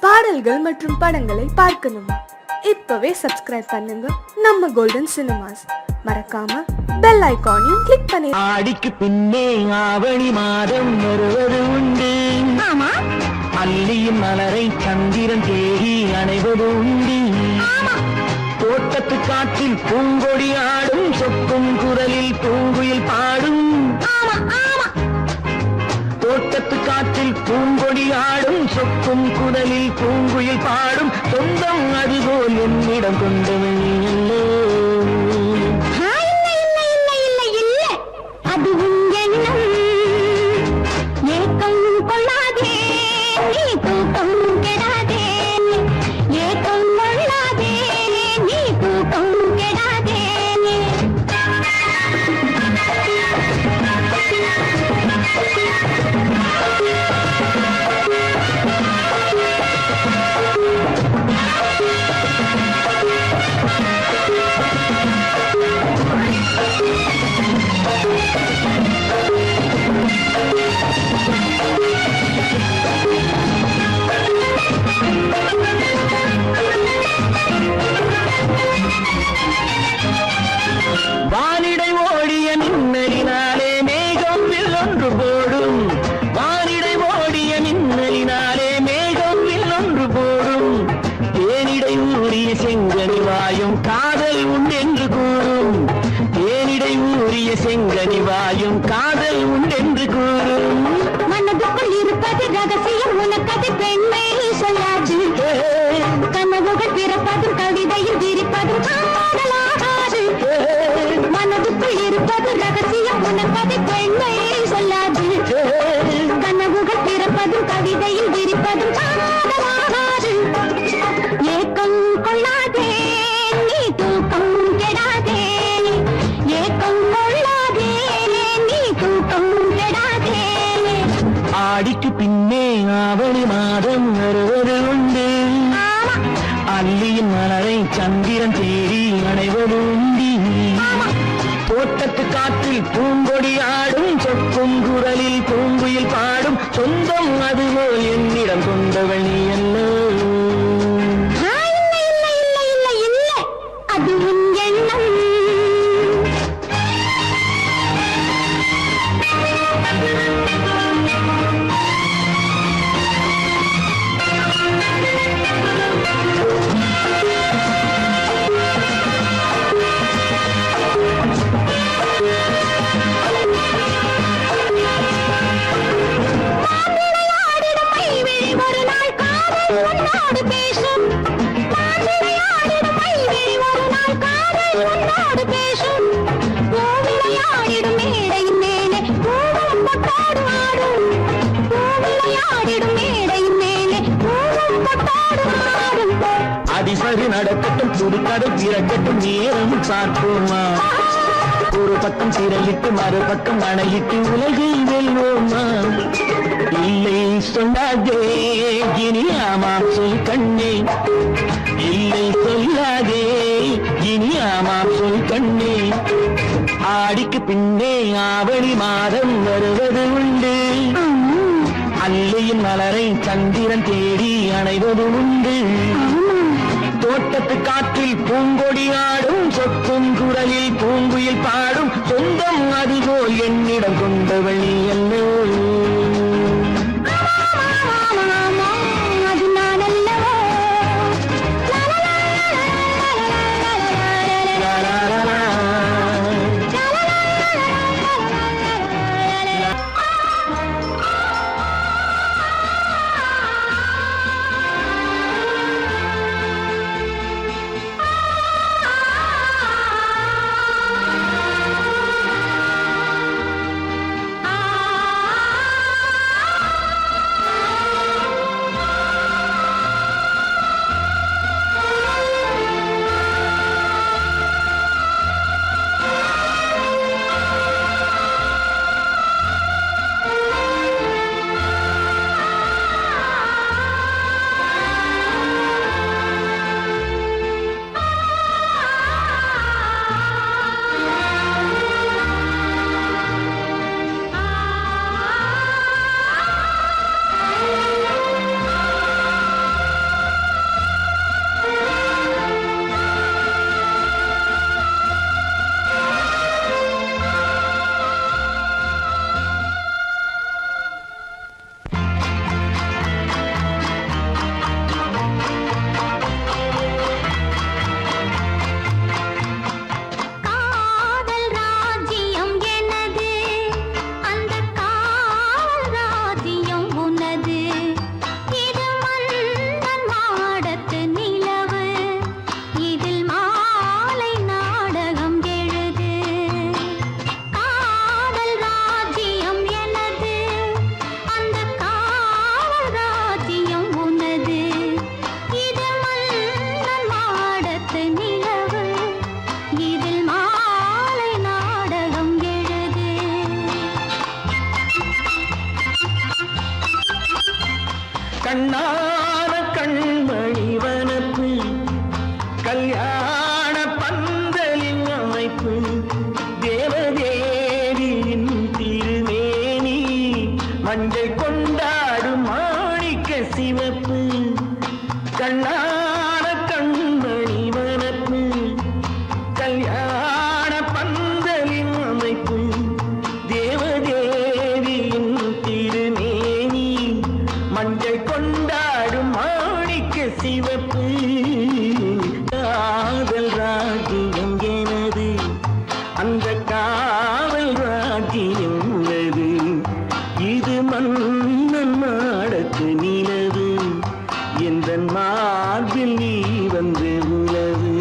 பாடல்கள் மற்றும் படங்களை பார்க்கணுமா? இப்பவே சப்ஸ்கிரைப் பண்ணுங்க நம்ம கோல்டன் சினிமாஸ். மறக்காம பெல் ஐகானையும் கிளிக் பண்ணி. ஆடிக்கு பின்னே ஆவணி மாதம் வருவது உண்டு. அல்லியின் மலரை சந்திரன் தேடி அணைவது உண்டு. தோட்டத்து காற்றில் பூங்கொடி ஆடும், சொக்கும் குரலில் பூங்குயில் பாடும். தோட்டத்து காற்றில் பூங்கொடி ஆடும், சொக்கும் குரலில் பூங்குயில் பாடும். சொந்தம் அதுபோல் என்னிடம் கொண்டவள் அல்லோ. அது எண்ணம் ஏக்கம் கொள்ளாதே, நீ தூக்கம் கெடாதே. ஏக்கம் கொள்ளாதே, நீ தூக்கம் கெடாதே. வானிடை ஓடிய மின்னலினாலே மேகம் வில்லொன்று போடும். வானிடை ஓடிய மின்னலினாலே மேகம் வில்லொன்று போடும். தேனிடை ஊறிய செங்கனி வாயும் காதல் உண்டென்று கூறும். தேனிடை ஊறிய செங்கனி வாயும் காதல் உண்டென்று கூறும். மனதுக்குள் இருப்பது ரகசியம், உனக்கது பெண்மை சொல்லாது. கனவுகள் பிறப்பதும் கவிதையில் விரிப்பதும் காதலாகாது. மனதுக்குள் இருப்பது ரகசியம், உனக்கது பெண்மை சொல்லாது. கனவுகள் பிறப்பதும் கவிதையில் விரிப்பதும் காதலாகாது. ஏக்கம் கொள்ளாதே, நீ தூக்கம் கெடாதே. ஏக்கம் கொள்ளாதே, நீ தூக்கம் கெடாதே. ஆடிக்கு பின்னே ஆவணி மாதம் வருவது உண்டு. அல்லியின் மலரை சந்திரன் தேடி அணைவது உண்டு. தோட்டத்து காற்றில் பூங்கொடி ஆடும், சொக்கும் குரலில் பூங்குயில் பாடும். சொந்தம் அதுபோல் என்னிடம் கொண்டவள் நீ அல்லோ. அது உன் எண்ணம். ஒரு நாள் காதல் உன்னோடு பேசும். விளையாடிடும் மைவிழி ஒரு நாள் காதல் உன்னோடு பேசும். விளையாடிடும் மேடையின் மேலே பூவும் பொட்டாடு ஆடும். விளையாடிடும் மேடையின் மேலே பூவும் பொட்டாடு ஆடும். அதிசரி நடக்கட்டும், புதுக்கதை பிறக்கட்டும், நேரம் பார்ப்போமா. ஒரு பக்கம் சிறையிட்டு மறுபக்கம் அணையிட்டு உலகை வெல்வோமா. இல்லை சொல்லாதே இனி ஆமாம் சொல் கண்ணே. இல்லை சொல்லாதே இனி ஆமாம் சொல் கண்ணே. ஆடிக்கு பின்னே ஆவணி மாதம் வருவது உண்டு. அல்லியின் மலரை சந்திரன் தேடி அணைவது உண்டு. தோட்டத்து காற்றில் பூங்கொடி ஆடும், சொக்கும் குரலில் பூங்குயில் பாடும். சொந்தம் அதுபோல் என்னிடம் கொண்டவள் நீ அல்லோ. அது நான் அல்லவோ. ஆ சிரிப்பு கண்ணான கண்மணி வனப்பு கல்யாண பந்தலின் அமைப்பு தேவதேவியின் திருமேனி மஞ்சள் கொண்டாடும் மாணிக்க சிவப்பு காதல் ராஜ்யம் எனது அந்த காவல் ராஜ்யம் உள்ளது இது மன்னன் நாடத்து நிலவு எந்த மார்பில் நீ வந்து உலவு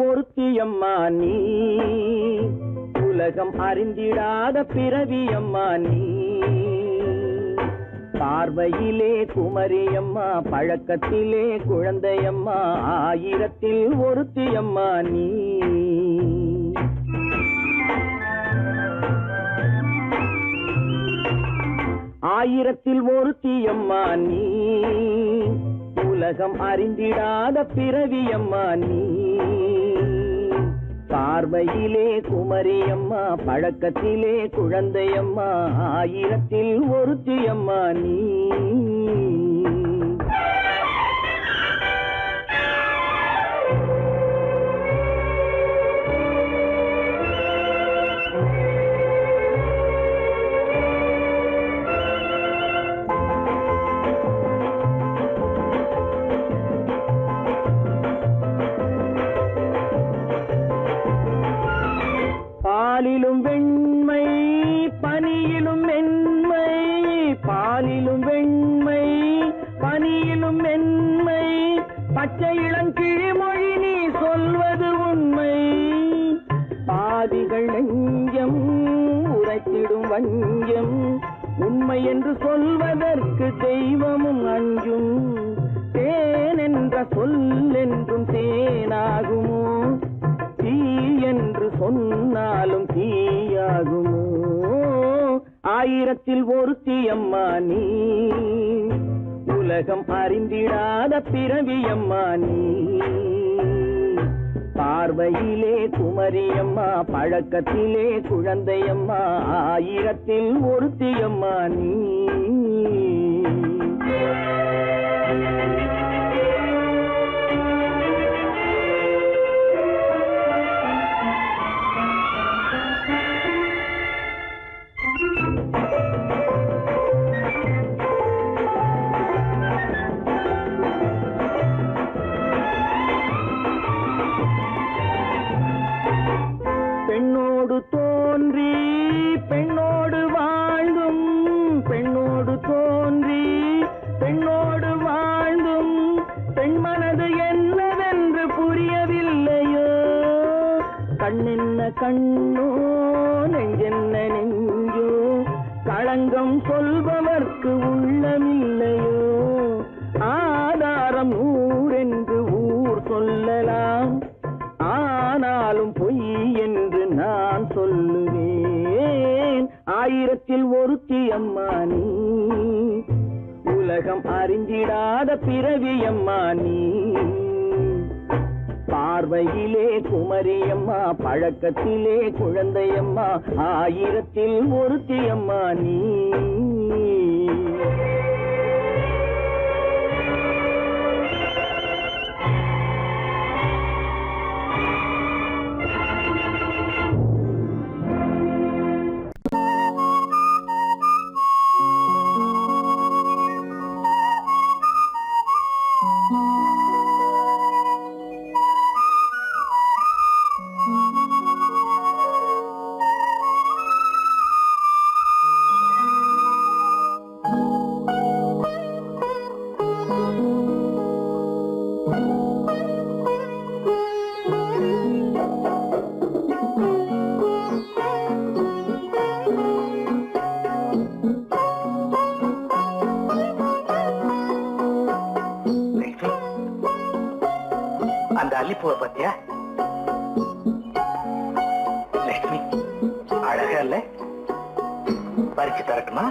ஒருத்தியம்மா நீ உலகம் அறிந்திடாத பிறவியம்மா நீ பார்வையிலே குமரியம்மா பழக்கத்திலே குழந்தையம்மா ஆயிரத்தில் ஒருத்தியம்மா நீ ஆயிரத்தில் ஒருத்தியம்மா நீ உலகம் அறிந்திடாத பிறவியம்மா நீ பார்வையிலே குமரியம்மா பழக்கத்திலே குழந்தையம்மா ஆயிரத்தில் ஒருத்தியம்மா நீ பாலிலும் வெண்மை பனியிலும் மென்மை பாலிலும் வெண்மை பனியிலும் மென்மை பச்சை இளங்கிழிமொழி நீ சொல்வது உண்மை பாதிகள் நெஞ்சம் உரைத்திடும் வஞ்சம் உண்மை என்று சொல்வதற்கு தெய்வமும் அஞ்சும் தேன் என்ற சொல் என்றும் தேனாகுமோ தீ என்று சொன்னாலும் தீயாகுமோ ஆயிரத்தில் ஒருத்தி அம்மா நீ, உலகம் அறிந்திடாத பிறவி அம்மா நீ. பார்வையிலே குமரியம்மா, பழக்கத்திலே குழந்தையம்மா, ஆயிரத்தில் ஒருத்தி அம்மா நீ. பெண்ணோடு தோன்றி பெண்ணோடு வாழ்ந்தும், பெண்ணோடு தோன்றி பெண்ணோடு வாழ்ந்தும், பெண் மனது என்னவென்று புரியவில்லையோ. கண்ணென்ன கண்ணோ, நெஞ்சென்ன நெஞ்சோ, களங்கம் சொல்பவர்க்கு உள்ளமில்லையோ. ஆதாரம் ஊரென்று ஊர் சொல்லலாம், ஆனாலும் பொய் என்று நான் சொல்லுவேன். ஆயிரத்தில் ஒருத்தி அம்மா நீ, உலகம் அறிந்திடாத பிறவி அம்மா நீ. பார்வையிலே குமரியம்மா, பழக்கத்திலே குழந்தையம்மா, ஆயிரத்தில் ஒருத்தி அம்மா நீ. அந்த அல்லிப்பூவை பத்தியா லட்சுமி? அழகா இல்ல? பறிச்சு தரட்டுமா?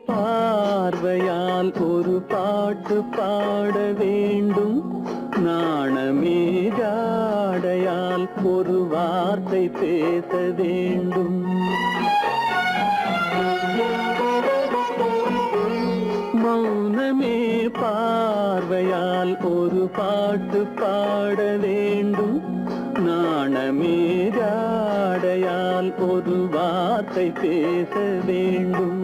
பார்வையால் ஒரு பாட்டு பாட வேண்டும், நாணமே ஜாடையால் ஒரு வார்த்தை பேச வேண்டும். மௌனமே பார்வையால் ஒரு பாட்டு பாட வேண்டும், நாணமே ஜாடையால் ஒரு வார்த்தை பேச வேண்டும்.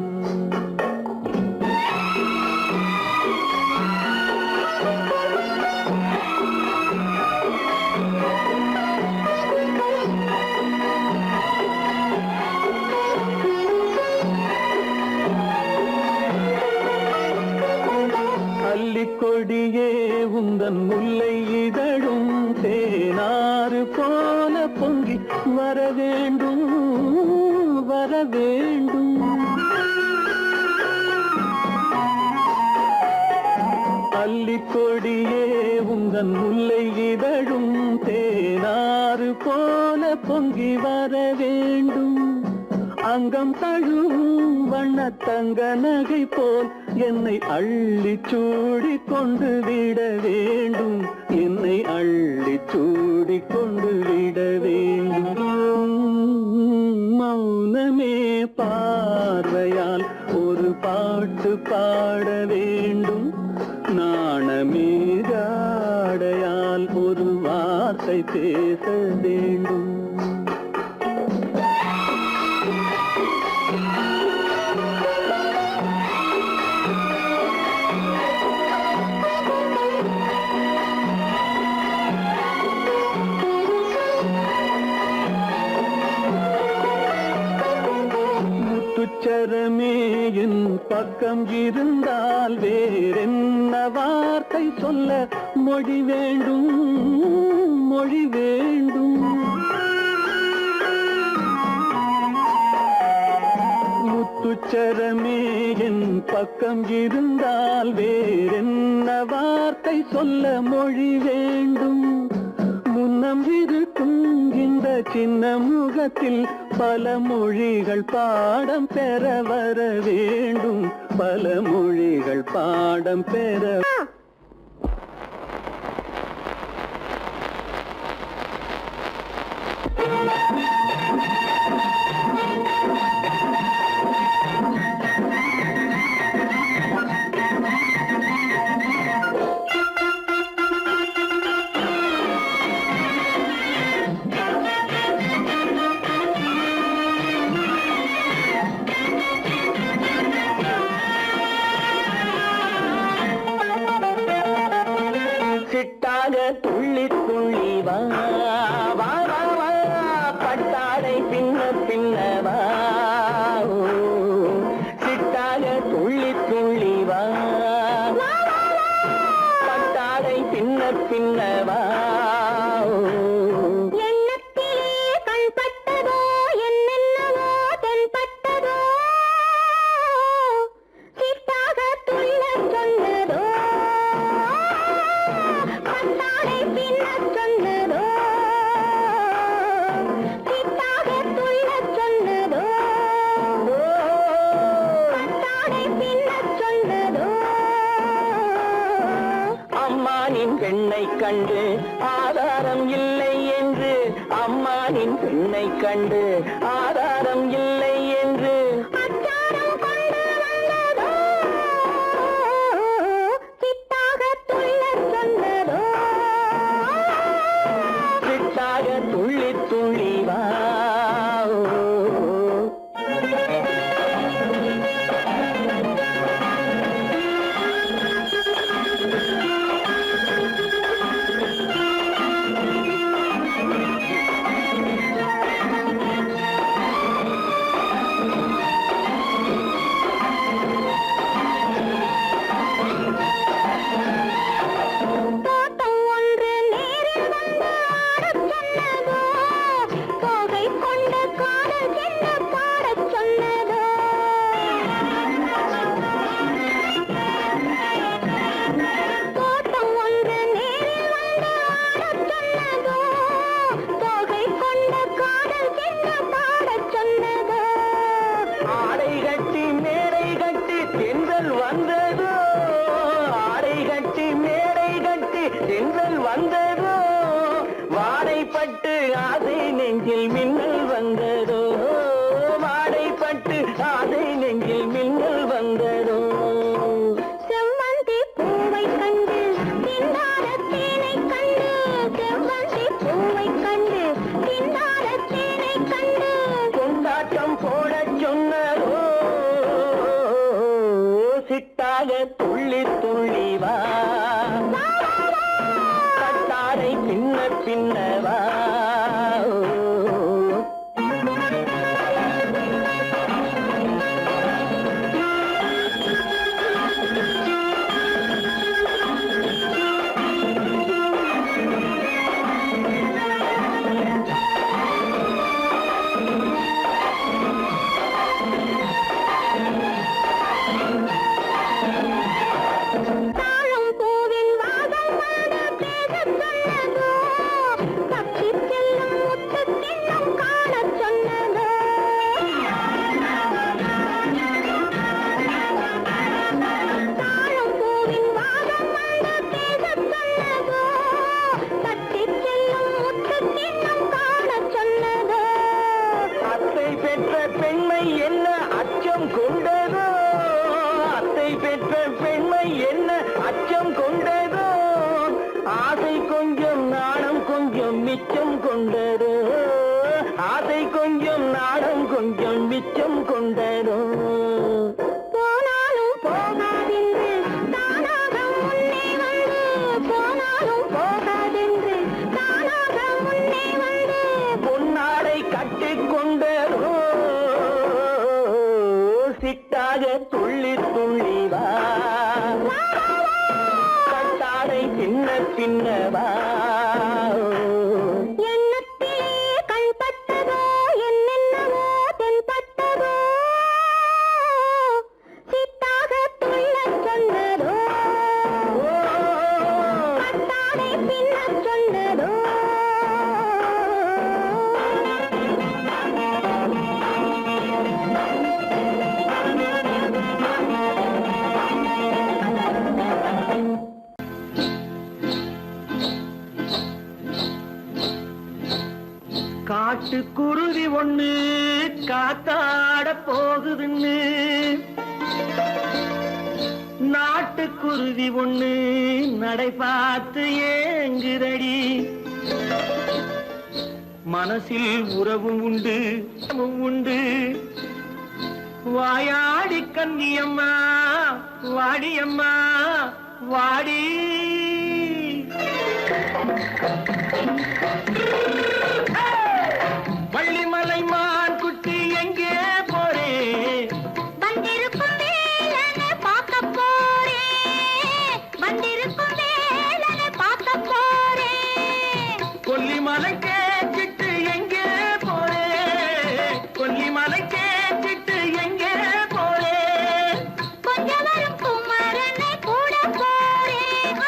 கொடியே உந்தன் முல்லை இதழும் தேனாறு போல பொங்கி வர வேண்டும், வர வேண்டும். அல்லிக்கொடியே உந்தன் முல்லை இதழும் தேனாறு போல பொங்கி வர வேண்டும். அங்கம் தழுவும் வண்ணத்தங்க நகை போல் என்னை அள்ளி சூடி கொண்டு விட வேண்டும், என்னை அள்ளி சூடி கொண்டு விட வேண்டும். மௌனமே பார்வையால் ஒரு பாட்டு பாட வேண்டும், நாணமே ஜாடையால் ஒரு வார்த்தை பேச வேண்டும். முத்துச்சரமே என் பக்கம் இருந்தால் வேறென்ன வார்த்தை சொல்ல மொழி வேண்டும், மொழி வேண்டும். முத்துச்சரமே என் பக்கம் இருந்தால் வேறென்ன வார்த்தை சொல்ல மொழி வேண்டும். முன்னம் இருக்கும் இந்த சின்ன முகத்தில் பல மொழிகள் பாடம் பெற வர வேண்டும், பல மொழிகள் பாடம் பெற. சிட்டாக துள்ளி துள்ளி வா வா வா வா, பட்டாடை பின்ன பின்னவா. சிட்டாக துள்ளி துள்ளி வா, பட்டாடை பின்ன பின்னவா. அம்மானின் பெண்ணை கண்டு ஆதாரம் இல்லை என்று, அம்மானின் பெண்ணை கண்டு ஆதாரம் இல்லை என்று சிட்டாக துள்ளி துள்ளி வா. வந்ததோ வாடைப்பட்டு ஆசை நெஞ்சில் மின்னல் வந்ததோ, வாடைப்பட்டு ஆசை நெஞ்சில் மின்னல் வந்ததோ. செவ்வந்தி பூவை கண்டு திண்டார தேனை கண்டு, செவ்வந்தி பூவை கண்டு திண்டார தேனை கண்டு கொண்டாட்டம் போட சொன்னதோ, சிட்டாக துள்ளி துள்ளி வா, கட்டாரை பின்ன பின்னவா. கொஞ்சம் நாடம் கொஞ்சம் மிச்சம் கொண்டனோ போனாலும் போகாதென்று தானாக முன்னே வந்து போனாலும் போகாதென்று தானாக முன்னே வந்து பொன்னாடை கட்டிக்கொண்டனோ சிட்டாக துள்ளி துள்ளி வா கட்டாடை சின்ன சின்னவா எண்ணத்திலே கண்பட்டதோ என்னென்னவோ தென்பட்டதோ சித்தாக துள்ளச் சொன்னதோ கட்டாடை பின்னச் சொன்னதோ காட்டுக்குருவி ஒண்ணு காத்தாட போகுதுன்னு நாட்டுக்குருவி ஒண்ணு நடை பார்த்து ஏங்குதடி மனசில் உறவும் உண்டு உண்டு வாயாடி கன்னியம்மா வாடியம்மா வாடி வள்ளிமலை மான் குட்டி எங்கே போறே வந்திருக்கும் வேலனை பார்க்க போறேன் வந்திருக்கும் வேலனை பார்க்க போறேன் கொல்லிமலை கேட்டுட்டு எங்கே போறே கொல்லிமலை கேட்டுட்டு எங்கே போறே கொஞ்சம் வரும் குமரனை கூட போறேன்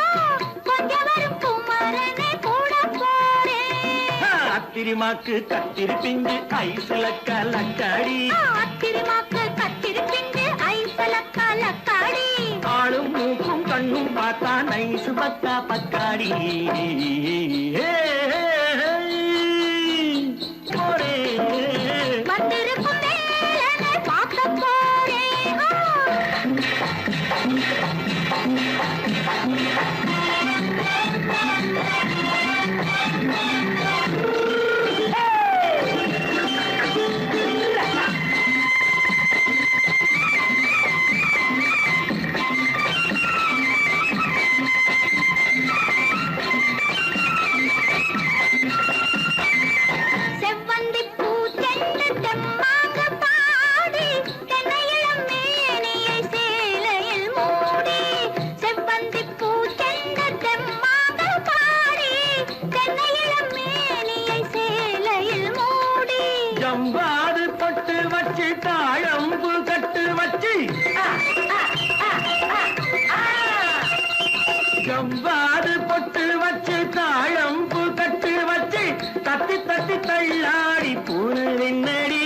கொஞ்சம் வரும் குமரனை கூட போறேன் அத்திரிமாக்கு கத்திரி பிஞ்சு ஐசுல கலக்காடி அத்திரிமாக்கு கத்திரி பிஞ்சு ஐசல கலக்காடி ஆளும் மூக்கும் கண்ணும் பார்த்தா நைசு பக்கா பக்காடி போறே வந்திருக்கும் வேலனை பார்க்க போறேன் செவ்வந்தி பூ தென்று தெம்மாக பாடி தென்னையிளம் மேனியை சேலையில் மூடி செவ்வந்தி பூ தென்று தெம்மாக பாடி தென்னையிளம் மேனியை சேலையில் மூடி ஜம்பாது பொட்டு வச்சு தாழம்பு கட்டு வச்சு ஜம்பாது பொட்டு வச்சு தாழம்பு கட்டு வச்சு தட்டி தட்டி தள்ளாடி பூனு என்னடி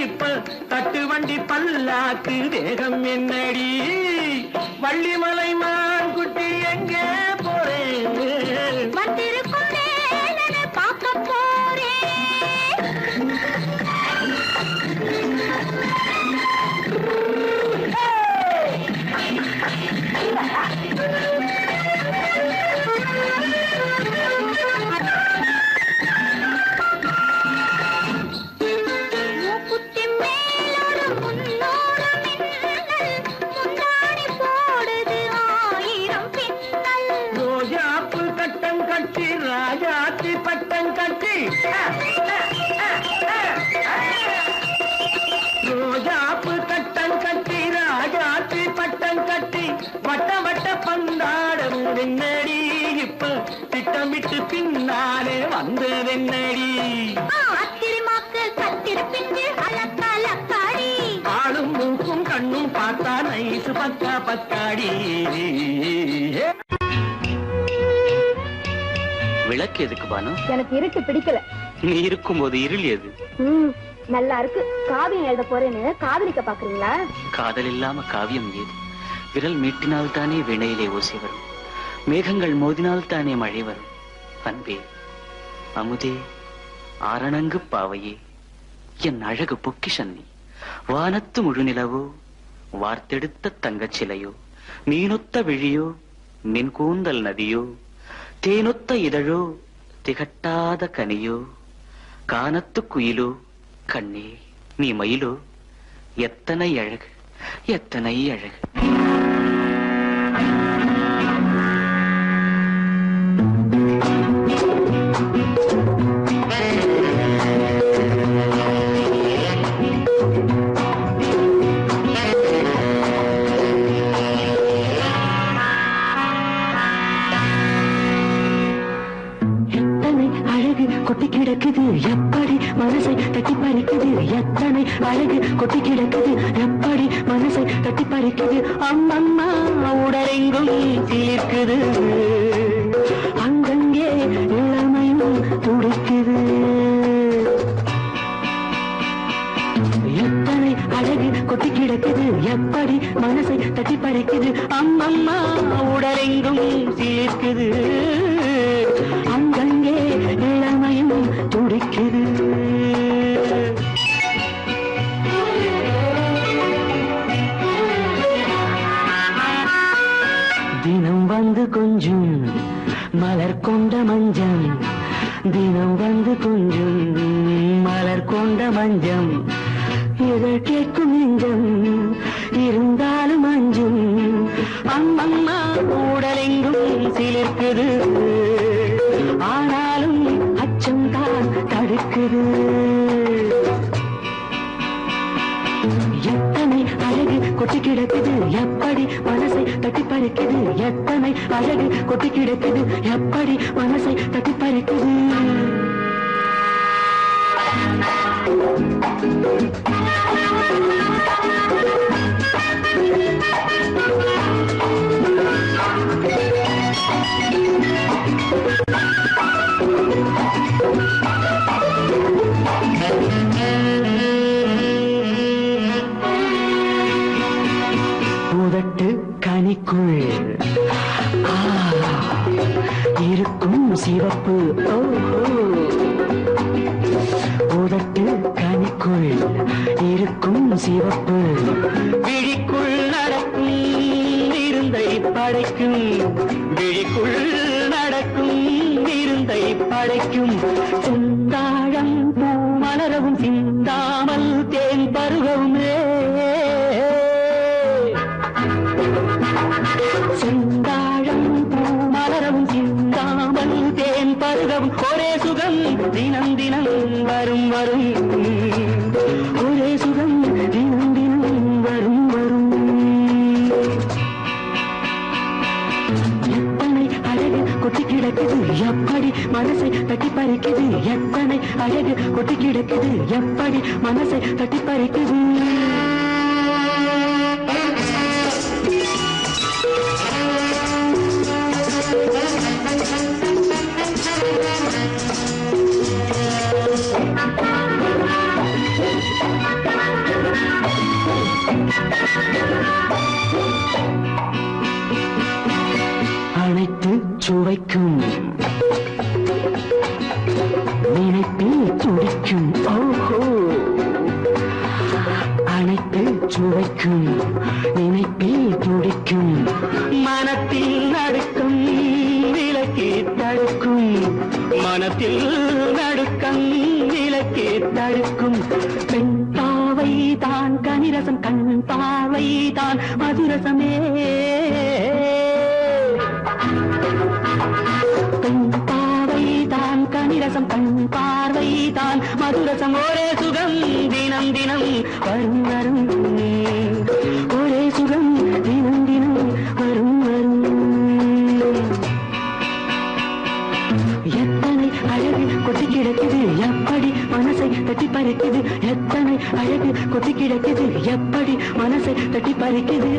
இப்ப தட்டு வண்டி பல்லாக்கு வேகம் என்னடி வள்ளிமலை மான் குட்டி எங்கே போறேன் வந்திருக்கும் வேலனை பார்க்க போறேன் மூக்குத்தி மேலோடு முன்னோடு மின்னல் முந்தாடி போடுது ஆயிரம் பின்னல் ரோஜாப்பு கட்டம் கட்டி ராஜாத்தி பட்டம் கட்டி ரோஜாப்பு கட்டம் கட்டி ராஜாத்தி பட்டம் கட்டி வட்ட வட்ட பந்தாடம் வெண்ணடி இப்ப திட்டமிட்டு பின்னாலே வந்ததென்னடி அத்திரிமாக்கு கத்திரி பிஞ்சு அலக்காடி ஆளும் மூக்கும் கண்ணும் பார்த்தா நைசு பக்கா பக்காடி விளக்கு எதுக்கு பானு எனக்கு இருட்டு பிடிக்கல நீ இருக்கும்போது இருள் எது நல்லா இருக்கு காவியம் எழுத போறேன்னு காதலிக்க பாக்குறீங்களா காதல் இல்லாம காவியம் ஏது விரல் மீட்டினால் தானே வினையிலே ஓசை வரும் மேகங்கள் மோதினால் தானே மழை வரும் அன்பே அமுதே ஆரணங்கு பாவையே என் அழகு பொக்கிஷன்னி வானத்து முழுநிலவோ வார்த்தெடுத்த தங்கச் சிலையோ நீனொத்த விழியோ நின் கூந்தல் நதியோ தேனொத்த இதழோ திகட்டாத கனியோ கானத்து குயிலோ கண்ணே நீ மயிலோ, எத்தனை அழகு, எத்தனை அழகு. கொட்டி கிடக்குது எப்படி மனசை தட்டி பறிக்குது, எத்தனை அழகு கொட்டி கிடக்குது எப்படி மனசை தட்டி பறிக்குது. அம்மம்மா உடலெங்கும் சீர்க்குது, அங்கங்கே இளமையும் துடிக்குது. எத்தனை அழகு கொட்டி கிடக்குது எப்படி மனசை தட்டி பறிக்குது. அம்மம்மா உடலெங்கும் சீர்க்குது, அங்கங்கே இளமையும் துடிக்குது. தினம் வந்து கொஞ்சம் மலர் கொண்ட மஞ்சம், தினம் வந்து கொஞ்சம் மலர் கொண்ட மஞ்சம். இதழ் கேட்கும் நெஞ்சம் இருந்தாலும் அஞ்சும். அம்மம்மா உடலெங்கும் சிலிர்க்குது, ஆனாலும் அச்சம் தான் தடுக்குது. எத்தனை அழகு கொட்டி கிடக்குது எப்படி மனசை தட்டி பறிக்குது, எத்தனை அழகு கொட்டி கிடக்குது எப்படி மனசை தட்டி பறிக்குது. உதட்டு கனிக்குள் இருக்கும் சிவப்பு, உதட்டு கனிக்குள் இருக்கும் சிவப்பு. விழிக்குள் நடக்கும் இருந்தை படைக்கும், விழிக்குள் நடக்கும் இருந்தை படைக்கும். செந்தாழம் பூ மலரவும் சிந்தாமல் தேன் பருகவும், செந்தாழம் பூ மலரவும் சிந்தாமல் தேன் பருகவும். ஒரே சுகம் தினம் தினம் வரும் வரும், ஒரே சுகம் தினம் தினம் வரும் வரும். எத்தனை அழகு கொட்டி கிடக்குது எப்படி மனசை தட்டி பறிக்குது, எத்தனை அழகு கொட்டி கிடக்குது எப்படி மனசை தட்டி பறிக்குது. அனைத்து சுவைக்கும் நினைப்பில் துடிக்கும், ஓஹோ. அனைத்து சுவைக்கும் நினைப்பில் துடிக்கும். மனத்தில் நடுக்கம் விலக்கி தடுக்கும், மனத்தில் நடுக்கம் விலக்கி தடுக்கும். பெண் பாவை தான் கனிரசம், கண் பாவை தான் மதுரசமே. பெண் பாவை தான் கனிரசம், கண் பார்வை தான் மதுரசம். ஒரே சுகம் தினம் தினம் வரும் வரும், ஒரே சுகம் தினம் தினம் வரும் வரும். எத்தனை அழகு கொட்டி கிடக்குது எப்படி மனசை தட்டி பறிக்குது, எத்தனை அழகு கொட்டி கிடக்குது எப்படி மனசை தட்டி பறிக்குது.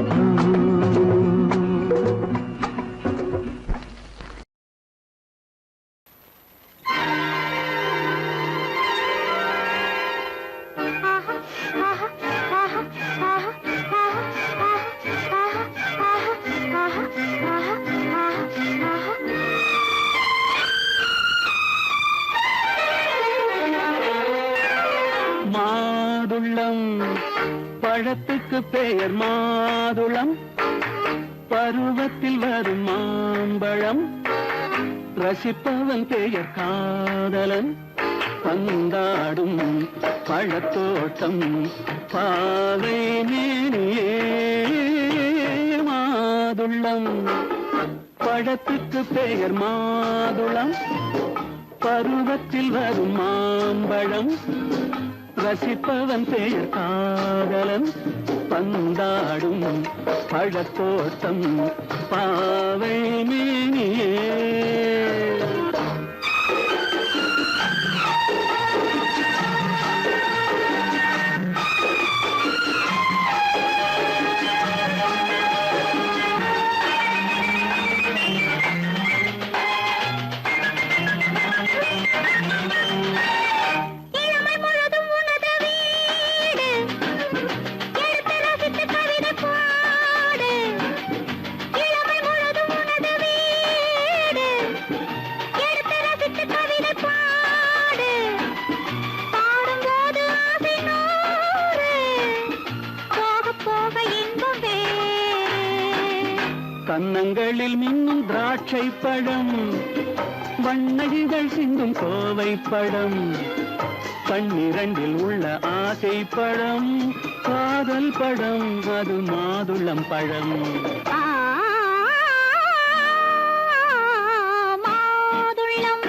மாதுளம் பழத்துக்கு பெயர் மாதுளம், பருவத்தில் வரும் மாம்பழம். ரசிப்பவன் பெயர் காதலன், பந்தாடும் பழத்தோட்டம் பாவை மேனியே மாதுளம் பழத்துக்கு பெயர் மாதுளம் பருவத்தில் வரும் மாம்பழம் ரசிப்பவன் பெயர் காதலன் பந்தாடும் பழத்தோட்டம் பாவை மேனியே கன்னங்களில் மின்னும் திராட்சை பழம் வண்ணகிகள் சிந்தும் கோவை பழம் கண்ணிரண்டில் உள்ள ஆசை பழம் காதல் பழம் அது மாதுளம் பழம் மாதுளம்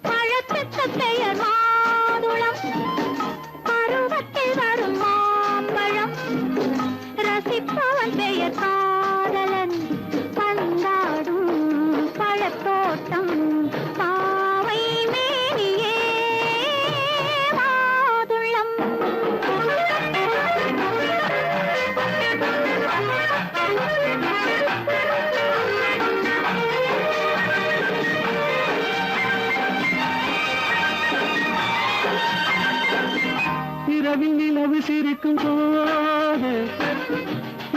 பழத்துக்கு பெயர் மாதுளம் பருவத்தில் வரும் மாம்பழம் ரசிப்பவன் பெயர் காதலன் பந்தாடும் பழத்தோட்டம் பாவை மேனியே மாதுளம் இரவில் நிலவு சிரிக்கும் போது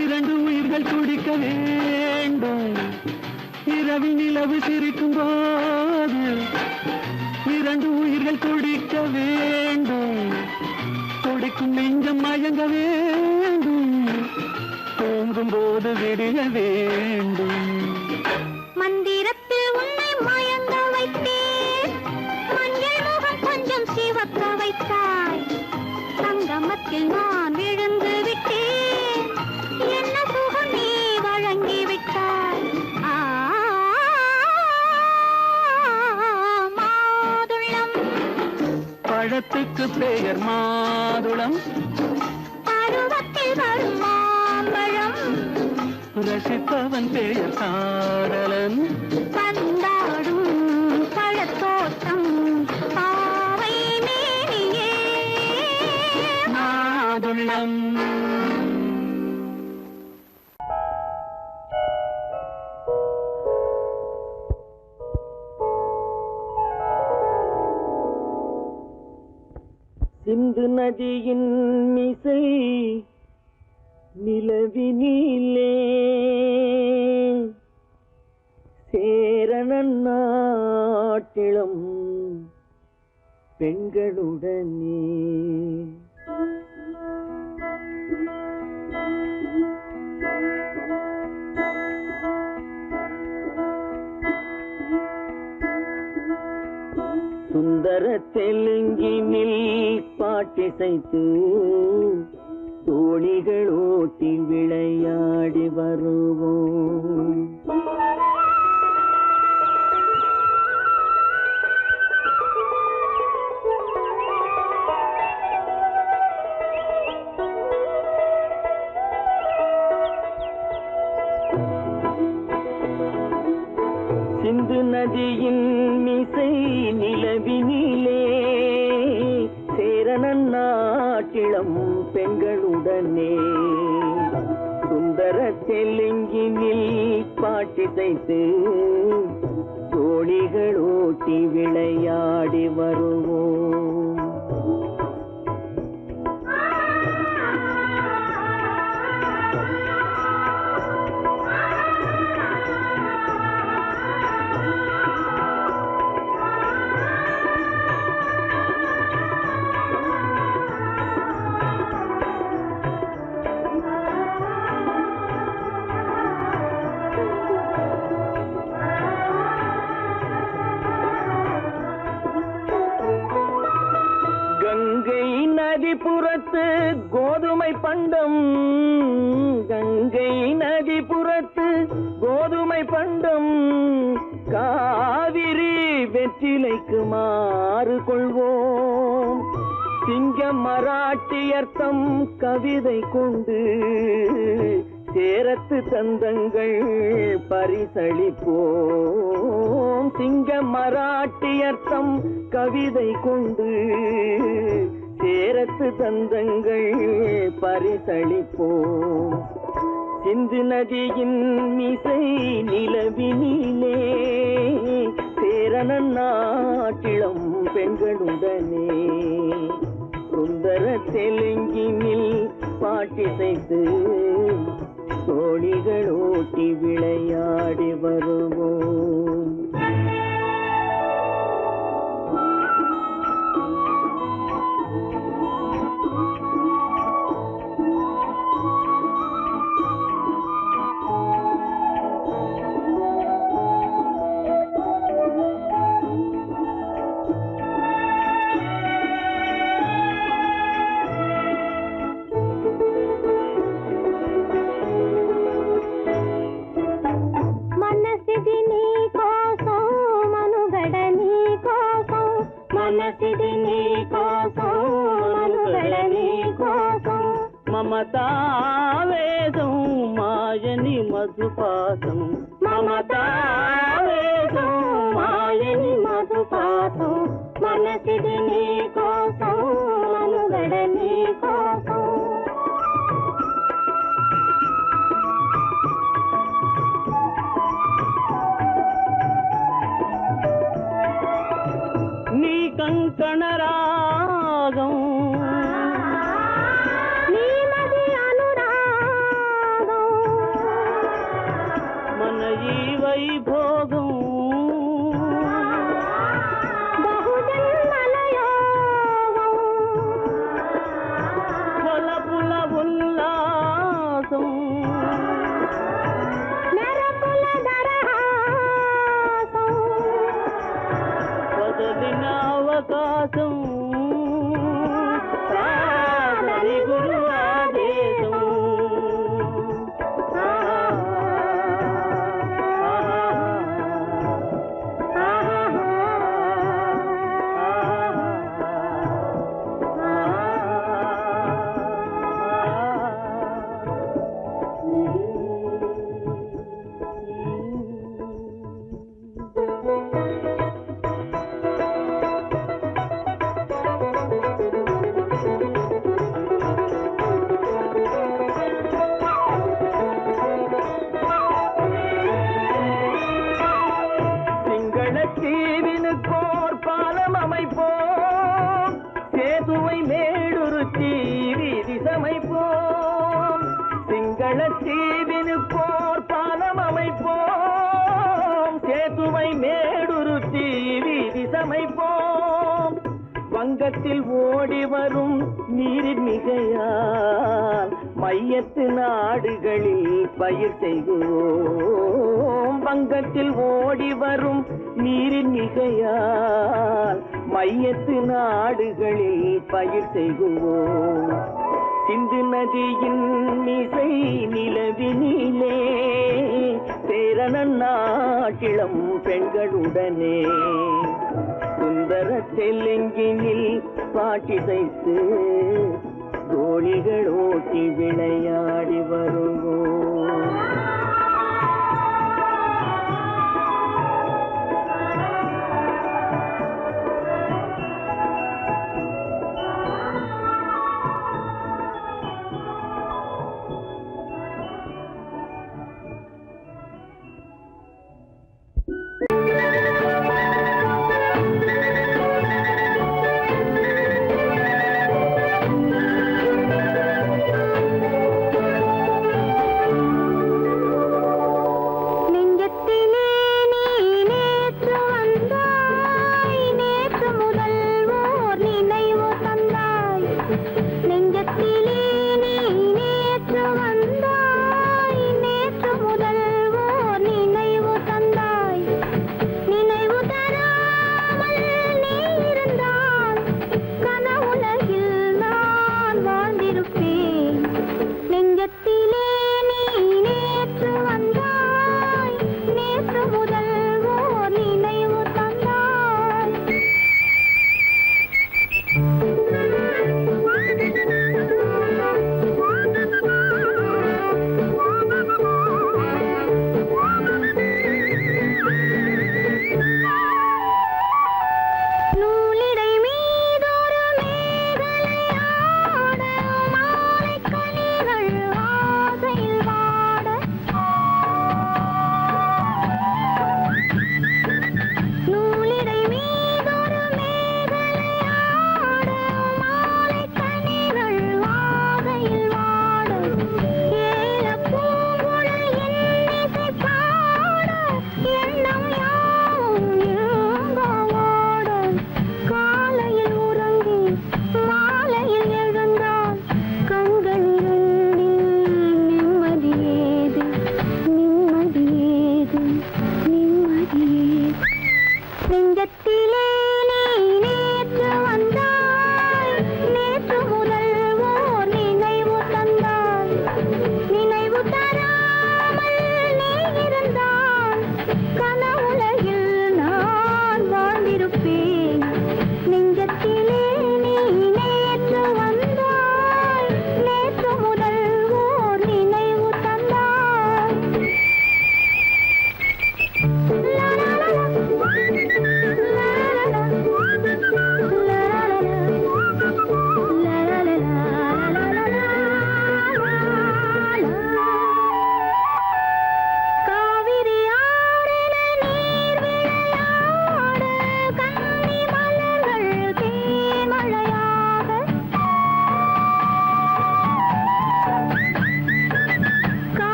இரண்டு உயிர்கள் துடிக்க வேண்டும் இரவில் நிலவு சிரிக்கும் போது இரண்டு உயிர்கள் துடிக்க வேண்டும் துடிக்கும் நெஞ்சம் மயங்க வேண்டும் தூங்கும் போது விடிய வேண்டும் மந்திரத்தில் உன்னை மயங்க வைத்தேன் மஞ்சள் முகம் கொஞ்சம் சிவக்க வைத்தாய் சங்கமத்தில் நான் விழுந்து விட்டேன் என்ன சுகம் நீ வழங்கி விட்டாய் மாதுளம் பழத்துக்கு பெயர் மாதுளம் பருவத்தில் வரும் மாம்பழம் ரசிப்பவன் பெயர் காதலன் பந்தாடும் பழத்தோட்டம் பாவை மேனியே மாதுளம் சிந்து நதியின் மிசை நிலவினிலே சேரணன் நாட்டிலும் பெண்களுடனே சுந்தர தெலுங்கினில் பாட்டிசைத்து தோணிகள் ஓட்டி விளையாடி வருவோம் சிந்து நதியின் மிசை நிலவினிலே சேரணன் நாட்டிளம் பெண்களுடனே சுந்தர தெலுங்கினில் பாட்டிசைத்து தோணிகள் ஓட்டி விளையாடி வருவோம் கங்கை நதிபுறத்து கோதுமை பண்டம், கங்கை நதிபுறத்து கோதுமை பண்டம், காவிரி வெற்றிலைக்கு மாறு கொள்வோம். சிங்க மராட்டியர்த்தம் கவிதை கொண்டு சேரத்து தந்தங்கள் பரிசளிப்போம். சிங்க மராட்டியர்த்தம் கவிதை கொண்டு சேரத்து தந்தங்கள் பரிசளிப்போம். சிந்து நதியின் மிசை நிலவினிலே சேரணன் நாட்டிளம் பெண்களுடனே சுந்தர தெலுங்கினில் பாட்டிசைத்து தோழிகள் ஓட்டி விளையாடி வருவோம். మమతావేదం మాయని మధుపాసం, మమతావేదం మాయని మధుపాసం, మనసిది నీ కోసం మనుగడ నీ కోసం. నీ కంకణ రాగం వైభోగం బహుజన్మలయోగం కొలపుల ఉల్లాసం మెరపుల దరహాసం వదలిన అవకాశం సాధని గురు ఆదేశం. தீவினுக்கோர் பாலம் அமைப்போம், சேதுவை மேடுருத்தி வீதி சமைப்போம். சிங்கள தீவினுக்கோர் பாலம் அமைப்போம், சேதுவை மேடுருத்தி வீதி சமைப்போம். வங்கத்தில் ஓடி வரும் நீரின் மிகையால் மையத்து நாடுகளில் பயிர் செய்கிறோம். வங்கத்தில் ஓடி வரும் நீரின் மிகையால் மையத்து நாடுகளில் பயிர் செய்கிறோம். சிந்து நதியின் மிசை நிலவினிலே சேரணன் நாட்டிளம் பெண்களுடனே சுந்தர தெலுங்கினில் பாட்டிசைத்து தோழிகள் ஓட்டி விளையாடி வருவோம்.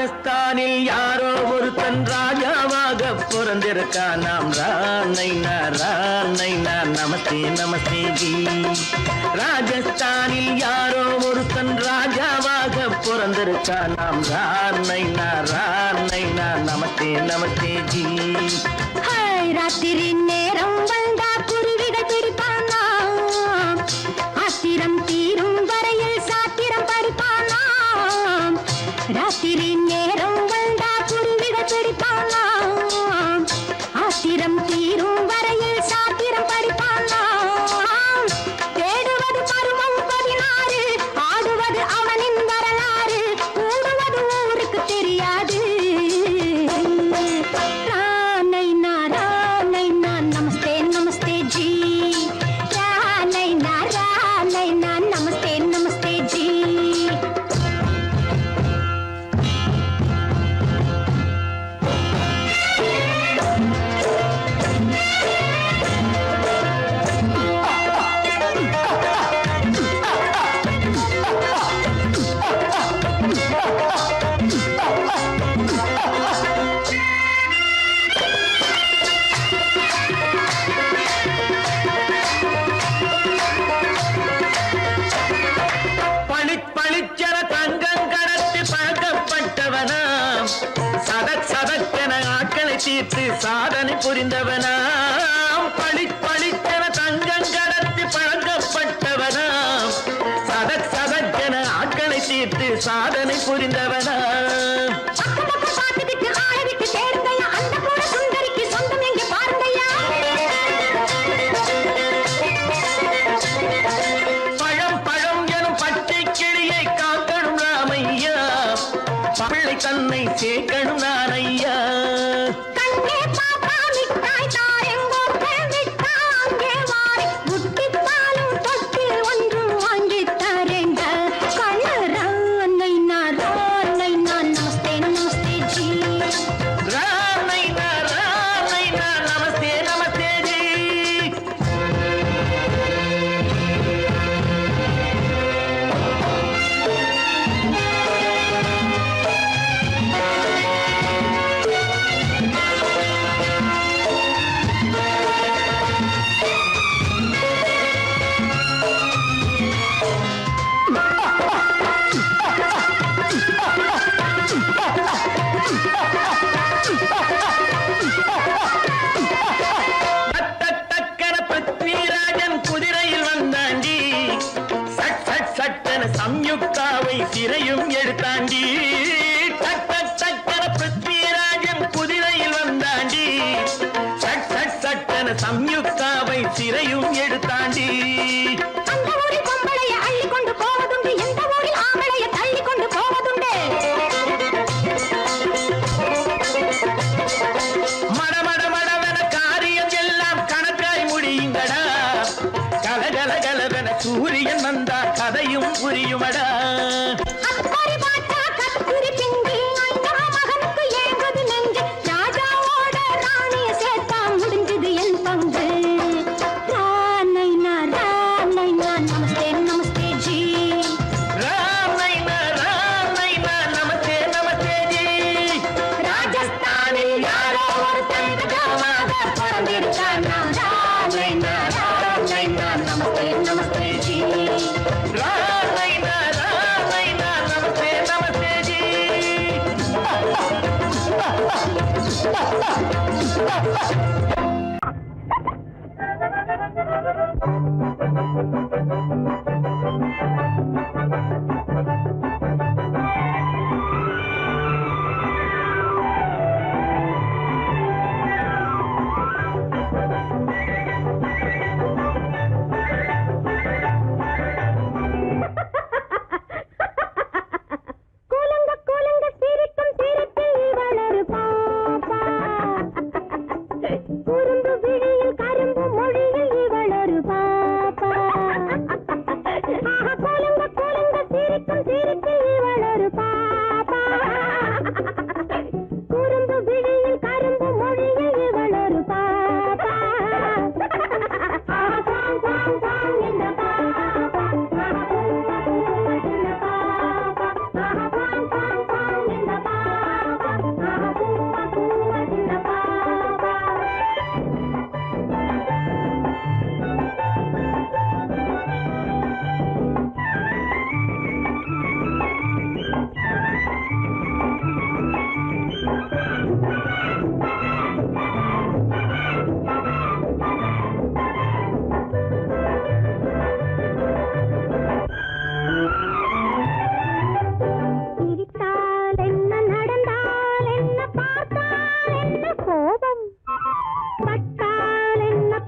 ராஜஸ்தானில் யாரோ ஒருத்தன் ராஜாவாக பிறந்திருக்கான். நாம் ராணைனா நமஸ்தே நமஸ்தே ஜி. ராஜஸ்தானில் யாரோ ஒருத்தன் ராஜாவாக பிறந்திருக்கான். நாம் ராணைனா நமஸ்தே நமஸ்தே ஜி. ராத்திரி நேரம் வந்தா குருவிகள் பிடிப்பானா, ஆத்திரம் தீரும் வரையில் சாத்திரம் படிப்பானா. ராத்திரி நேரம் வந்தா குருவிகள் பிடிப்பானா, ஆத்திரம் தீரும் வரையில் சாத்திரம் படிப்பானா. தேடுவது பருவம் 16, ஆடுவது அவனின் வரலாறு, கூடுவது ஊருக்கு தெரியாது. நமஸ்தே நமஸ்தே ஜி. நமஸ்தே நமஸ்தே ஜி. பளிச்சென தங்கம் கடத்தி பழக்கப்பட்டவனாம். சதக்கென ஆட்களை தீர்த்து சாதனை புரிந்தவனாம். பளிச்சென தங்கம் கடத்தி பழக்கப்பட்டவனாம். சதக்கென ஆட்களை தீர்த்து சாதனை புரிந்தவனாம். பிள்ளை தன்னை சேர்க்கணும் நான் ஐயா. கண்ணே பாப்பா மிட்டாய் தாரெங்கோ விட்டாங்கே வாரி குட்டித்தாலும் தொட்டி ஒன்று வாங்கி தரேங்க. கண்ணரானை நான் நமஸ்தே நமஸ்தே ஜி. ரானைனா நமஸ்தே நமஸ்தே ஜி. சம்யுக்தாவை சிறையும் எடுத்தாண்டி. டக்கன பிருத்விராஜன் குதிரையில் வந்தாண்டி. சட்டன சம்யுக்தாவை சிறையும் எடுத்தாண்டி. அந்த ஊரில் பொம்பளைய அள்ளி கொண்டு போவதுண்டு, எந்த ஊரில் ஆம்பளைய தள்ளி கொண்டு போவதுண்டு. மடவென காரியம் எல்லாம் கணக்காய் முடியுங்கடா. கலகலவென சூரியன் வந்தா கதையும் புரியுமடா. அக்கறை பார்த்தா கத்திரி பிஞ்சு, ஐயா மகனுக்கு ஏங்குது நெஞ்சு. ராஜாவோட ராணிய சேர்த்தா முடிஞ்சது என் பங்கு. ரானைனா நமஸ்தே நமஸ்தே ஜி. ரானைனா நமஸ்தே நமஸ்தே ஜி. ராஜஸ்தானில் யாரோ ஒருத்தன் ராஜாவாக பிறந்திருக்கான். ரானைனா நமஸ்தே நமஸ்தே ஜி.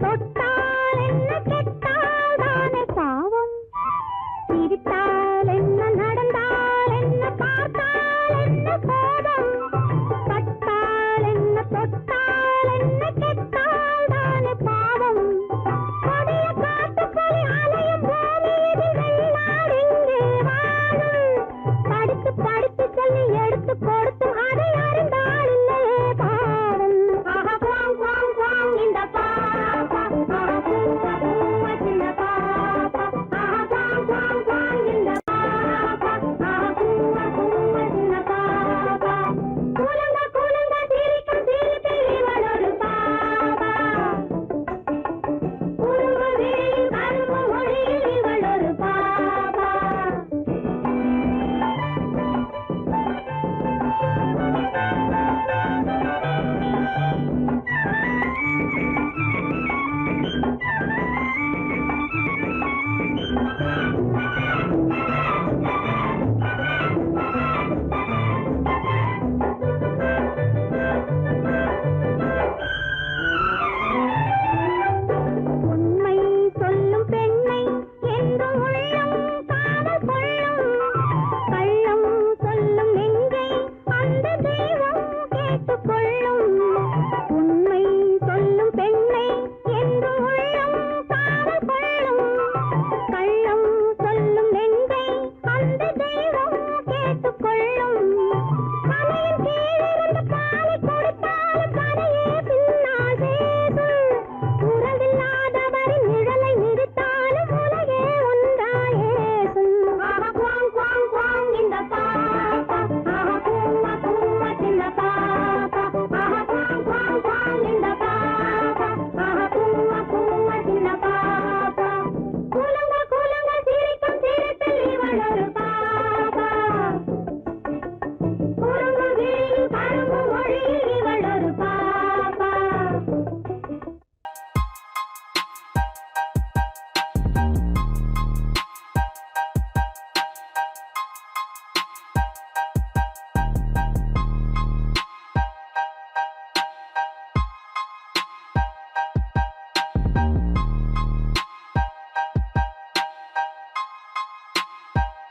தொட்டு